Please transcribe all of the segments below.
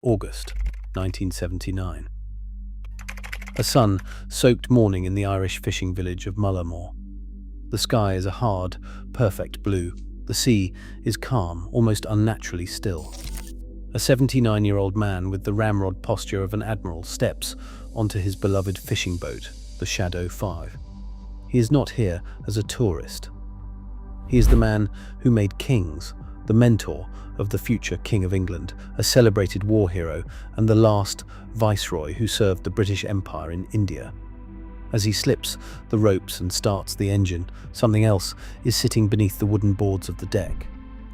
August 1979. A sun-soaked morning in the Irish fishing village of Mullaghmore. The sky is a hard, perfect blue. The sea is calm, almost unnaturally still. A 79-year-old man with the ramrod posture of an admiral steps onto his beloved fishing boat, the Shadow 5. He is not here as a tourist. He is the man who made kings, the mentor of the future King of England, a celebrated war hero, and the last viceroy who served the British Empire in India. As he slips the ropes and starts the engine, something else is sitting beneath the wooden boards of the deck.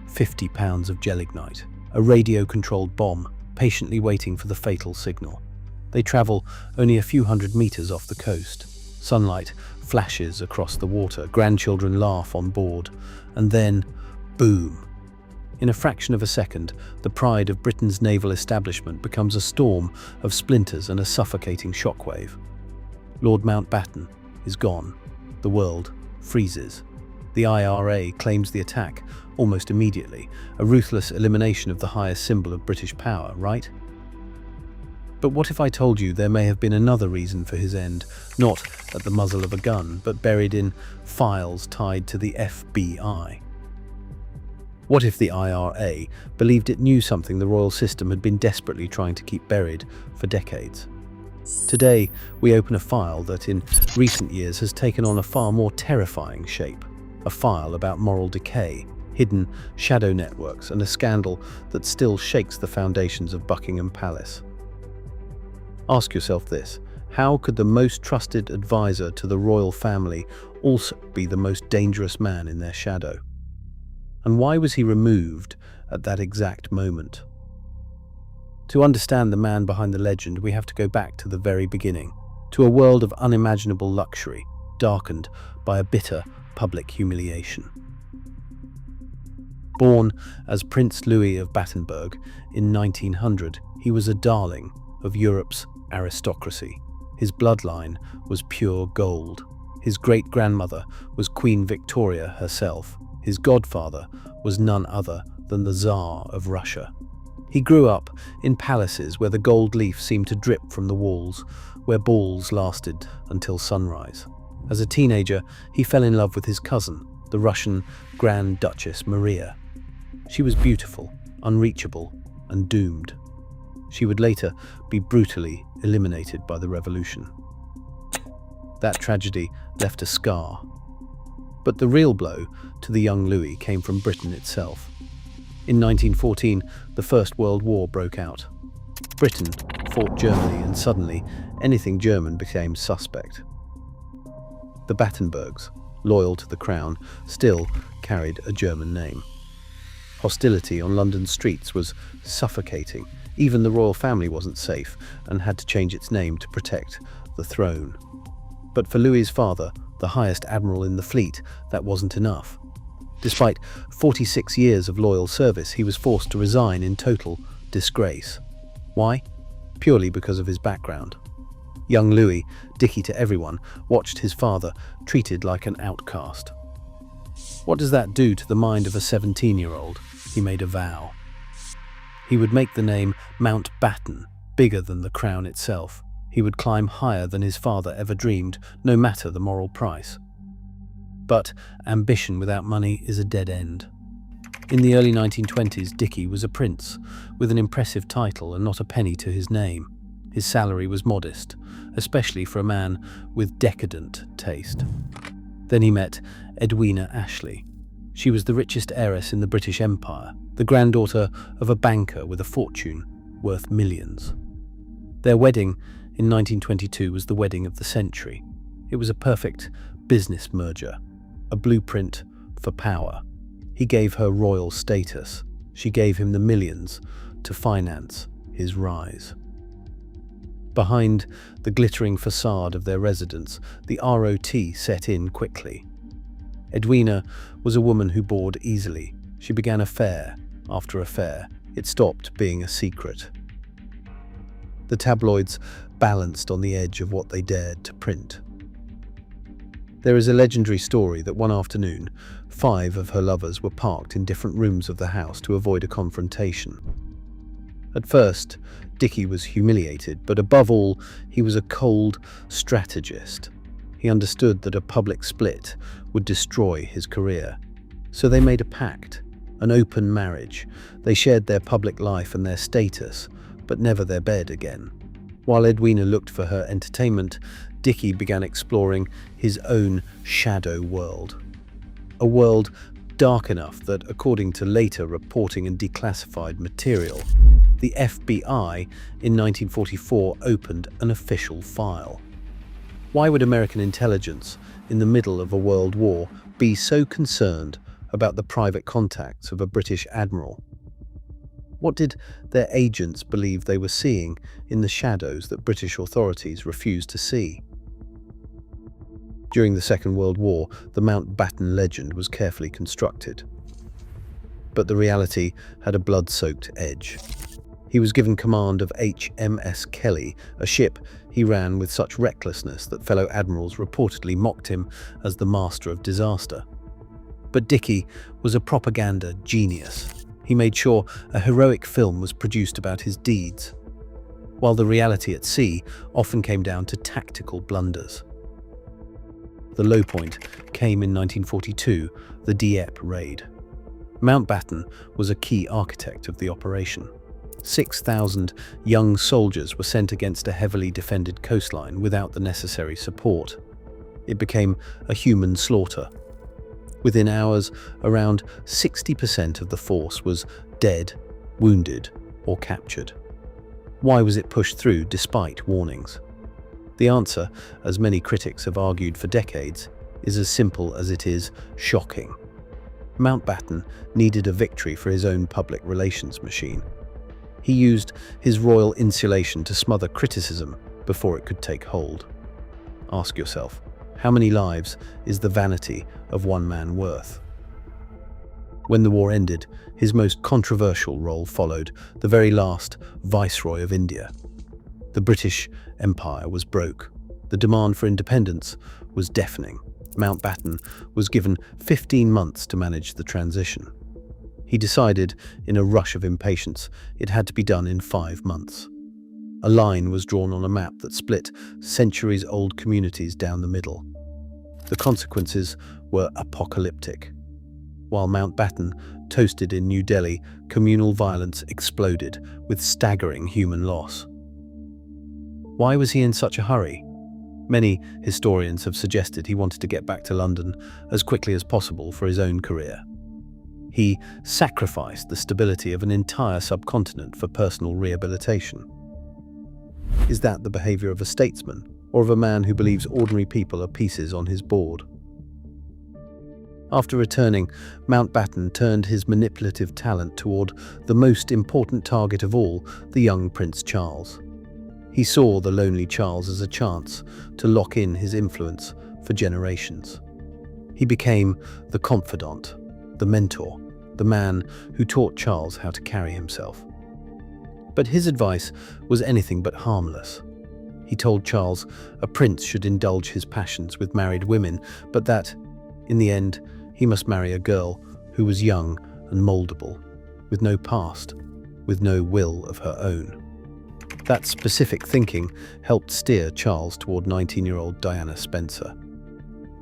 50 pounds of gelignite, a radio-controlled bomb, patiently waiting for the fatal signal. They travel only a few hundred meters off the coast. Sunlight flashes across the water, grandchildren laugh on board, and then, boom! In a fraction of a second, the pride of Britain's naval establishment becomes a storm of splinters and a suffocating shockwave. Lord Mountbatten is gone. The world freezes. The IRA claims the attack almost immediately, a ruthless elimination of the highest symbol of British power, right? But what if I told you there may have been another reason for his end, not at the muzzle of a gun, but buried in files tied to the FBI? What if the IRA believed it knew something the royal system had been desperately trying to keep buried for decades? Today, we open a file that in recent years has taken on a far more terrifying shape. A file about moral decay, hidden shadow networks, and a scandal that still shakes the foundations of Buckingham Palace. Ask yourself this: how could the most trusted advisor to the royal family also be the most dangerous man in their shadow? And why was he removed at that exact moment? To understand the man behind the legend, we have to go back to the very beginning, to a world of unimaginable luxury, darkened by a bitter public humiliation. Born as Prince Louis of Battenberg in 1900, he was a darling of Europe's aristocracy. His bloodline was pure gold. His great-grandmother was Queen Victoria herself. His godfather was none other than the Tsar of Russia. He grew up in palaces where the gold leaf seemed to drip from the walls, where balls lasted until sunrise. As a teenager, he fell in love with his cousin, the Russian Grand Duchess Maria. She was beautiful, unreachable, and doomed. She would later be brutally eliminated by the revolution. That tragedy left a scar. But the real blow to the young Louis came from Britain itself. In 1914, the First World War broke out. Britain fought Germany, and suddenly anything German became suspect. The Battenbergs, loyal to the crown, still carried a German name. Hostility on London streets was suffocating. Even the royal family wasn't safe and had to change its name to protect the throne. But for Louis's father, the highest admiral in the fleet, that wasn't enough. Despite 46 years of loyal service, he was forced to resign in total disgrace. Why? Purely because of his background. Young Louis, Dickie to everyone, watched his father treated like an outcast. What does that do to the mind of a 17-year-old? He made a vow. He would make the name Mountbatten bigger than the crown itself. He would climb higher than his father ever dreamed, no matter the moral price. But ambition without money is a dead end. In the early 1920s, Dickie was a prince, with an impressive title and not a penny to his name. His salary was modest, especially for a man with decadent taste. Then he met Edwina Ashley. She was the richest heiress in the British Empire, the granddaughter of a banker with a fortune worth millions. Their wedding in 1922 was the wedding of the century. It was a perfect business merger, a blueprint for power. He gave her royal status. She gave him the millions to finance his rise. Behind the glittering facade of their residence, the ROT set in quickly. Edwina was a woman who bored easily. She began affair after affair. It stopped being a secret. The tabloids balanced on the edge of what they dared to print. There is a legendary story that one afternoon, 5 of her lovers were parked in different rooms of the house to avoid a confrontation. At first, Dickie was humiliated, but above all, he was a cold strategist. He understood that a public split would destroy his career. So they made a pact, an open marriage. They shared their public life and their status, but never their bed again. While Edwina looked for her entertainment, Dickie began exploring his own shadow world. A world dark enough that, according to later reporting and declassified material, the FBI in 1944 opened an official file. Why would American intelligence, in the middle of a world war, be so concerned about the private contacts of a British admiral? What did their agents believe they were seeing in the shadows that British authorities refused to see? During the Second World War, the Mountbatten legend was carefully constructed. But the reality had a blood-soaked edge. He was given command of HMS Kelly, a ship he ran with such recklessness that fellow admirals reportedly mocked him as the master of disaster. But Dickie was a propaganda genius. He made sure a heroic film was produced about his deeds, while the reality at sea often came down to tactical blunders. The low point came in 1942, the Dieppe raid. Mountbatten was a key architect of the operation. 6,000 young soldiers were sent against a heavily defended coastline without the necessary support. It became a human slaughter. Within hours, around 60% of the force was dead, wounded, or captured. Why was it pushed through despite warnings? The answer, as many critics have argued for decades, is as simple as it is shocking. Mountbatten needed a victory for his own public relations machine. He used his royal insulation to smother criticism before it could take hold. Ask yourself, how many lives is the vanity of one man worth? When the war ended, his most controversial role followed, the very last Viceroy of India. The British Empire was broke. The demand for independence was deafening. Mountbatten was given 15 months to manage the transition. He decided, in a rush of impatience, it had to be done in 5 months. A line was drawn on a map that split centuries-old communities down the middle. The consequences were apocalyptic. While Mountbatten toasted in New Delhi, communal violence exploded, with staggering human loss. Why was he in such a hurry? Many historians have suggested he wanted to get back to London as quickly as possible for his own career. He sacrificed the stability of an entire subcontinent for personal rehabilitation. Is that the behavior of a statesman, or of a man who believes ordinary people are pieces on his board? After returning, Mountbatten turned his manipulative talent toward the most important target of all, the young Prince Charles. He saw the lonely Charles as a chance to lock in his influence for generations. He became the confidant, the mentor, the man who taught Charles how to carry himself. But his advice was anything but harmless. He told Charles a prince should indulge his passions with married women, but that, in the end, he must marry a girl who was young and moldable, with no past, with no will of her own. That specific thinking helped steer Charles toward 19-year-old Diana Spencer.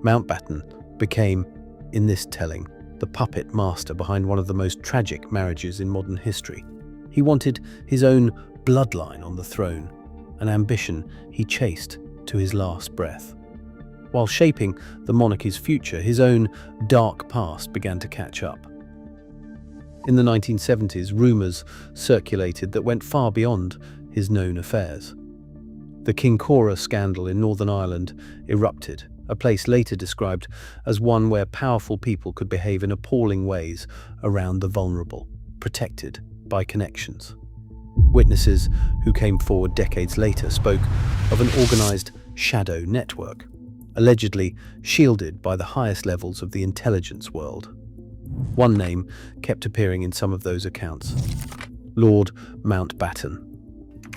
Mountbatten became, in this telling, the puppet master behind one of the most tragic marriages in modern history. He wanted his own bloodline on the throne, an ambition he chased to his last breath. While shaping the monarchy's future, his own dark past began to catch up. In the 1970s, rumours circulated that went far beyond his known affairs. The Kincora scandal in Northern Ireland erupted, a place later described as one where powerful people could behave in appalling ways around the vulnerable, protected by connections. Witnesses who came forward decades later spoke of an organised shadow network, allegedly shielded by the highest levels of the intelligence world. One name kept appearing in some of those accounts: Lord Mountbatten.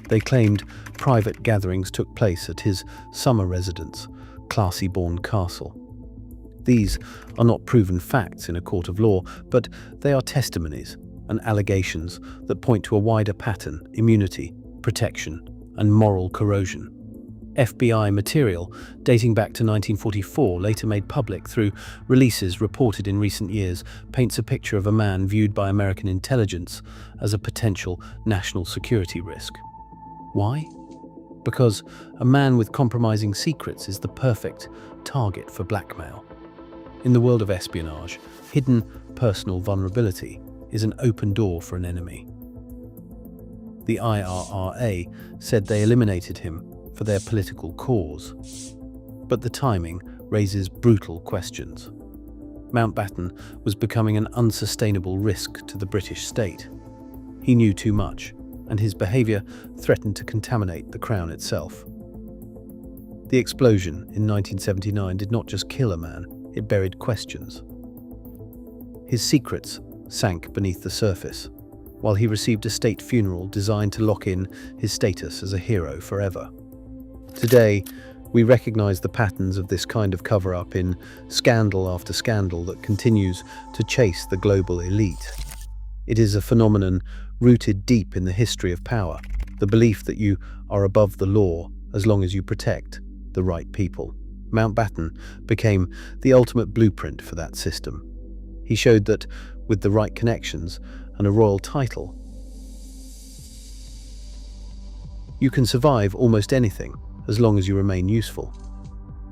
They claimed private gatherings took place at his summer residence, Classy-Bourne Castle. These are not proven facts in a court of law, but they are testimonies, and allegations that point to a wider pattern: immunity, protection, and moral corrosion. FBI material dating back to 1944, later made public through releases reported in recent years, paints a picture of a man viewed by American intelligence as a potential national security risk. Why? Because a man with compromising secrets is the perfect target for blackmail. In the world of espionage, hidden personal vulnerability is an open door for an enemy. The IRRA said they eliminated him for their political cause. But the timing raises brutal questions. Mountbatten was becoming an unsustainable risk to the British state. He knew too much, and his behaviour threatened to contaminate the crown itself. The explosion in 1979 did not just kill a man, it buried questions. His secrets sank beneath the surface, while he received a state funeral designed to lock in his status as a hero forever. Today, we recognise the patterns of this kind of cover-up in scandal after scandal that continues to chase the global elite. It is a phenomenon rooted deep in the history of power, the belief that you are above the law as long as you protect the right people. Mountbatten became the ultimate blueprint for that system. He showed that, with the right connections and a royal title, you can survive almost anything as long as you remain useful.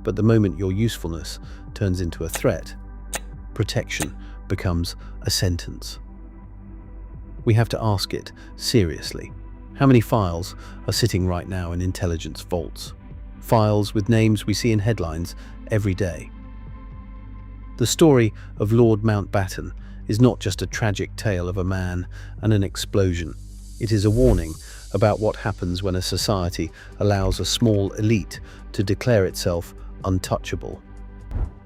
But the moment your usefulness turns into a threat, protection becomes a sentence. We have to ask it seriously. How many files are sitting right now in intelligence vaults? Files with names we see in headlines every day. The story of Lord Mountbatten is not just a tragic tale of a man and an explosion. It is a warning about what happens when a society allows a small elite to declare itself untouchable.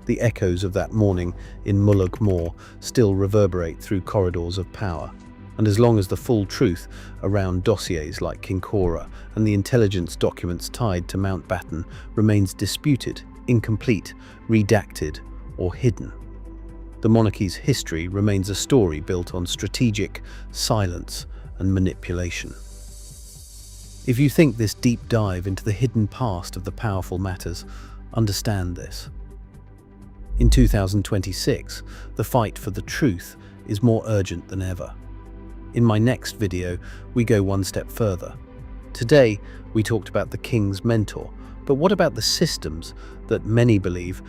The echoes of that morning in Mullaghmore still reverberate through corridors of power, and as long as the full truth around dossiers like Kincora and the intelligence documents tied to Mountbatten remains disputed, incomplete, redacted, or hidden, the monarchy's history remains a story built on strategic silence and manipulation. If you think this deep dive into the hidden past of the powerful matters, understand this. In 2026, the fight for the truth is more urgent than ever. In my next video, we go one step further. Today, we talked about the king's mentor, but what about the systems that many believe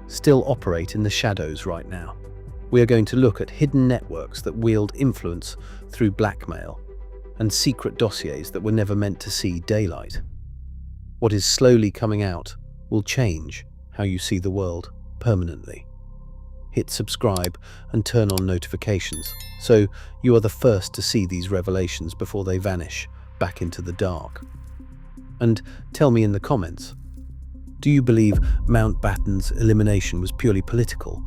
still operate in the shadows right now? We are going to look at hidden networks that wield influence through blackmail and secret dossiers that were never meant to see daylight. What is slowly coming out will change how you see the world permanently. Hit subscribe and turn on notifications so you are the first to see these revelations before they vanish back into the dark. And tell me in the comments, do you believe Mountbatten's elimination was purely political?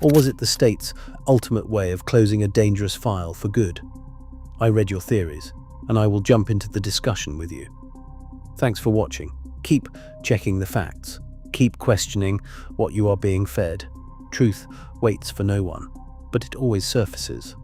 Or was it the state's ultimate way of closing a dangerous file for good? I read your theories, and I will jump into the discussion with you. Thanks for watching. Keep checking the facts. Keep questioning what you are being fed. Truth waits for no one, but it always surfaces.